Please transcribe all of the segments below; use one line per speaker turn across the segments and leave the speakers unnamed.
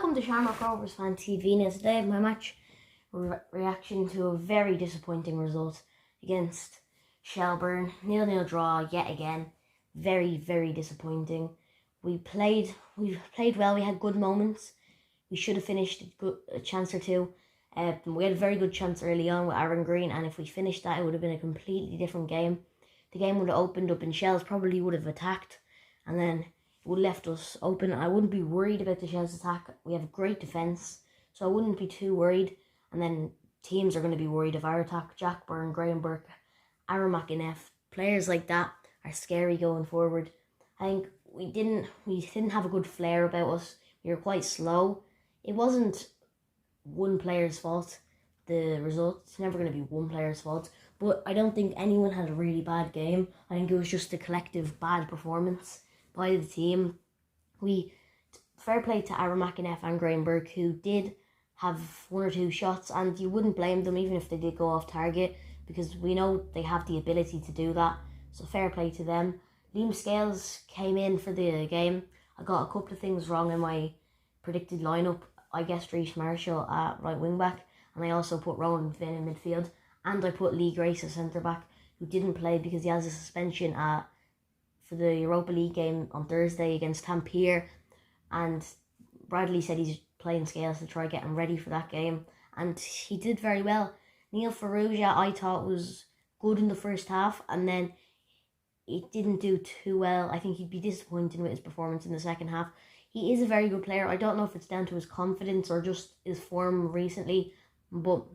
Welcome to Shamrock Rovers Fan TV. Now today I have my match reaction to a very disappointing result against Shelbourne. 0-0 draw yet again. Very, very disappointing. We played well. We had good moments. We should have finished a chance or two. We had a very good chance early on with Aaron Green, and if we finished that, it would have been a completely different game. The game would have opened up and Shells probably would have attacked, and then would have left us open. I wouldn't be worried about the Shells attack. We have great defence, so I wouldn't be too worried. And then teams are going to be worried of our attack. Jack Byrne, Graham Burke, Aaron McInnes, players like that are scary going forward. I think we didn't have a good flair about us. We were quite slow. It wasn't one player's fault, the result. It's never going to be one player's fault. But I don't think anyone had a really bad game. I think it was just a collective bad performance by the team. Fair play to Aaron McInnes and Graham Burke, who did have one or two shots, and you wouldn't blame them even if they did go off target, because we know they have the ability to do that. So fair play to them. Liam Scales came in for the game. I got a couple of things wrong in my predicted lineup. I guessed Reece Marshall at right wing back, and I also put Rowan Finn in midfield, and I put Lee Grace as centre back, who didn't play because he has a suspension for the Europa League game on Thursday against Tampere, and Bradley said he's playing Scales to try get him ready for that game, and he did very well. Neil Farrugia I thought was good in the first half, and then it didn't do too well. I think he'd be disappointed with his performance in the second half. He is a very good player. I don't know if it's down to his confidence or just his form recently, but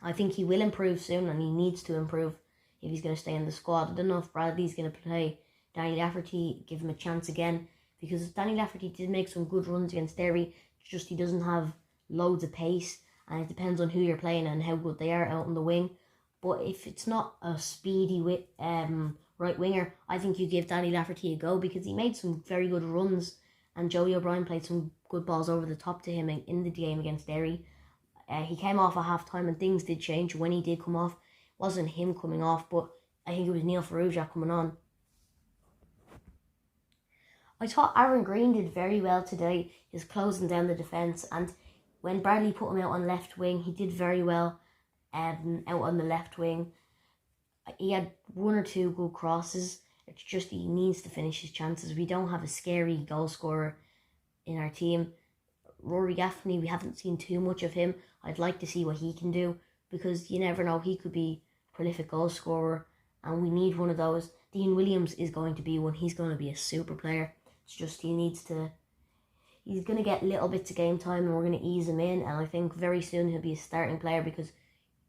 I think he will improve soon, and he needs to improve if he's going to stay in the squad. I don't know if Bradley's going to play Danny Lafferty, give him a chance again, because Danny Lafferty did make some good runs against Derry. It's just he doesn't have loads of pace, and it depends on who you're playing and how good they are out on the wing. But if it's not a speedy right winger, I think you give Danny Lafferty a go, because he made some very good runs, and Joey O'Brien played some good balls over the top to him in the game against Derry. He came off at half time, and things did change when he did come off. It wasn't him coming off, but I think it was Neil Farrugia coming on. I thought Aaron Green did very well today. He's closing down the defence, and when Bradley put him out on left wing, he did very well out on the left wing. He had one or two good crosses. It's just he needs to finish his chances. We don't have a scary goal scorer in our team. Rory Gaffney, we haven't seen too much of him. I'd like to see what he can do, because you never know, he could be a prolific goal scorer, and we need one of those. Dean Williams is going to be one. He's going to be a super player. It's just he's going to get little bits of game time, and we're going to ease him in, and I think very soon he'll be a starting player because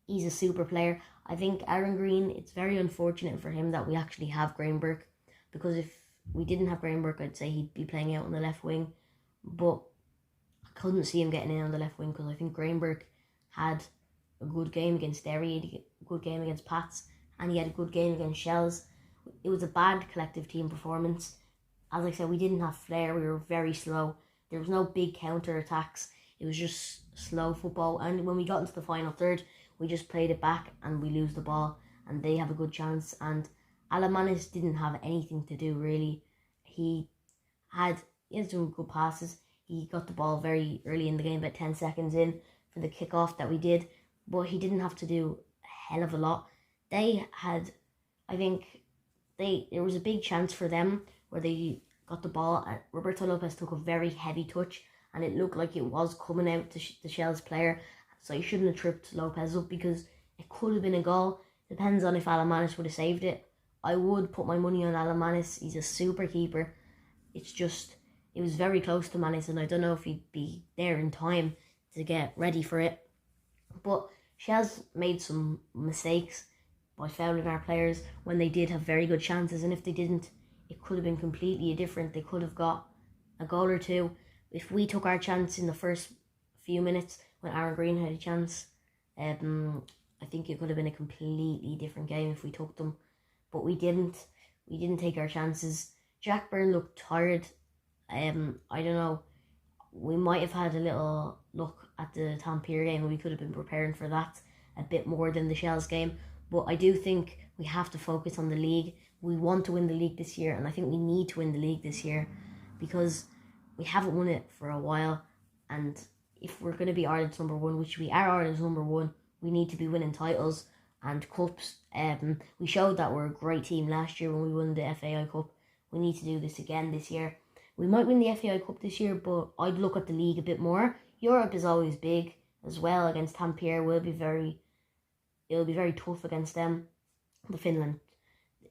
he's a super player. I think Aaron Green, it's very unfortunate for him that we actually have Graham Burke, because if we didn't have Graham Burke, I'd say he'd be playing out on the left wing, but I couldn't see him getting in on the left wing, because I think Graham Burke had a good game against Derry, he had a good game against Pats, and he had a good game against Shells. It was a bad collective team performance. As I said, we didn't have flair. We were very slow. There was no big counter attacks. It was just slow football. And when we got into the final third, we just played it back and we lose the ball, and they have a good chance. And Alamanis didn't have anything to do really. He had some good passes. He got the ball very early in the game, about 10 seconds in for the kickoff that we did, but he didn't have to do a hell of a lot. There was a big chance for them where they got the ball, and Roberto Lopez took a very heavy touch, and it looked like it was coming out to the Shells player, so he shouldn't have tripped Lopez up, because it could have been a goal. Depends on if Alamanis would have saved it. I would put my money on Alamanis. He's a super keeper. It's just, it was very close to Manis, and I don't know if he'd be there in time to get ready for it. But Shells made some mistakes by fouling our players when they did have very good chances, and if they didn't, it could have been completely different. They could have got a goal or two. If we took our chance in the first few minutes when Aaron Green had a chance, I think it could have been a completely different game if we took them. But we didn't. We didn't take our chances. Jack Byrne looked tired. I don't know. We might have had a little look at the Tampere game, and we could have been preparing for that a bit more than the Shells game. But I do think we have to focus on the league. We want to win the league this year, and I think we need to win the league this year, because we haven't won it for a while, And if we're going to be Ireland's number one, which we are Ireland's number one, we need to be winning titles and cups. We showed that we're a great team last year when we won the FAI Cup. We need to do this again this year. We might win the FAI Cup this year, but I'd look at the league a bit more. Europe is always big as well. Against Tampere it'll be very tough against them.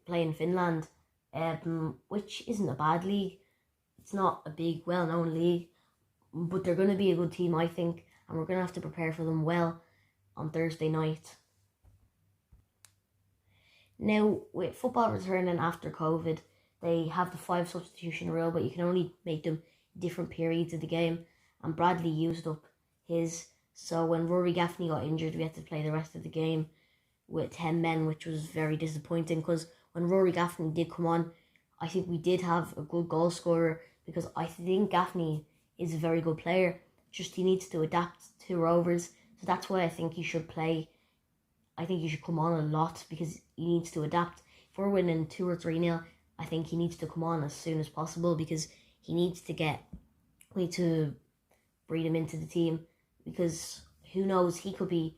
Playing Finland, which isn't a bad league. It's not a big, well-known league, but they're going to be a good team, I think, and we're going to have to prepare for them well on Thursday night. Now, with football returning after COVID, they have the 5 substitution rule, but you can only make them different periods of the game, and Bradley used up his, so when Rory Gaffney got injured, we had to play the rest of the game with 10 men, which was very disappointing, because when Rory Gaffney did come on, I think we did have a good goal scorer, because I think Gaffney is a very good player, just he needs to adapt to Rovers, so that's why I think he should play. I think he should come on a lot, because he needs to adapt. If we're winning 2 or 3-0, I think he needs to come on as soon as possible, because we need to breed him into the team, because who knows, he could be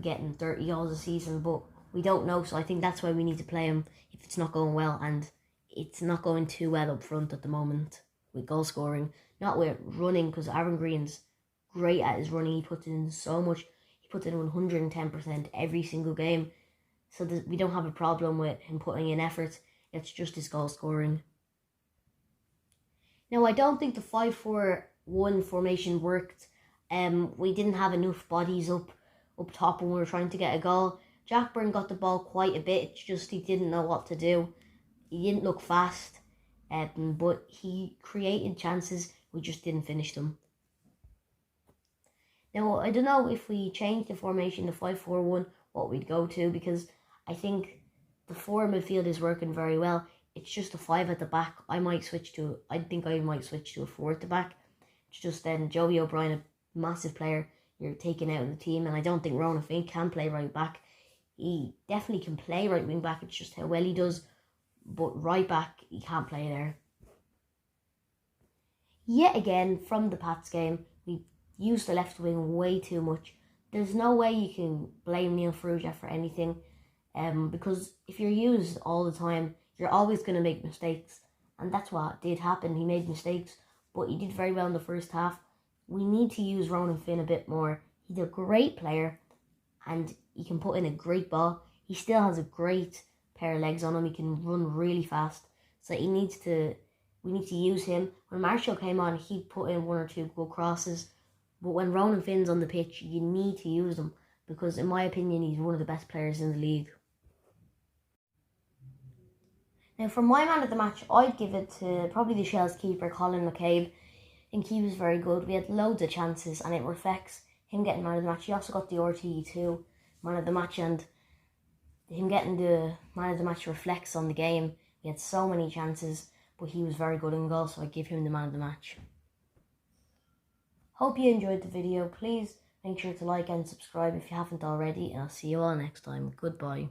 getting 30 goals a season, but we don't know, so I think that's why we need to play him if it's not going well, and it's not going too well up front at the moment with goal scoring, not with running, because Aaron Green's great at his running. He puts in so much. He puts in 110% every single game, so we don't have a problem with him putting in effort. It's just his goal scoring. Now, I don't think the 5-4-1 formation worked. We didn't have enough bodies up top when we were trying to get a goal. Jack Byrne got the ball quite a bit. It's just he didn't know what to do. He didn't look fast, but he created chances. We just didn't finish them. Now, I don't know if we changed the formation to 5-4-1, what we'd go to, because I think the 4 midfield is working very well. It's just a 5 at the back. I think I might switch to a 4 at the back. It's just then Joey O'Brien, a massive player, you're taking out of the team, and I don't think Ronan Fink can play right back. He definitely can play right wing back, it's just how well he does, but right back, he can't play there. Yet again, from the Pats game, we used the left wing way too much. There's no way you can blame Neil Ferrugia for anything, because if you're used all the time, you're always going to make mistakes, and that's what did happen. He made mistakes, but he did very well in the first half. We need to use Ronan Finn a bit more. He's a great player, and he can put in a great ball. He still has a great pair of legs on him. He can run really fast, so we need to use him. When Marshall came on, he put in 1 or 2 good crosses, but when Ronan Finn's on the pitch, you need to use him, because in my opinion, he's one of the best players in the league. Now, for my man of the match, I'd give it to probably the Shells keeper, Colin McCabe. I think he was very good. We had loads of chances, and it reflects him getting man of the match. He also got the RTE2 man of the match, and him getting the man of the match reflects on the game. We had so many chances, but he was very good in goal, so I give him the man of the match. Hope you enjoyed the video. Please make sure to like and subscribe if you haven't already, and I'll see you all next time. Goodbye.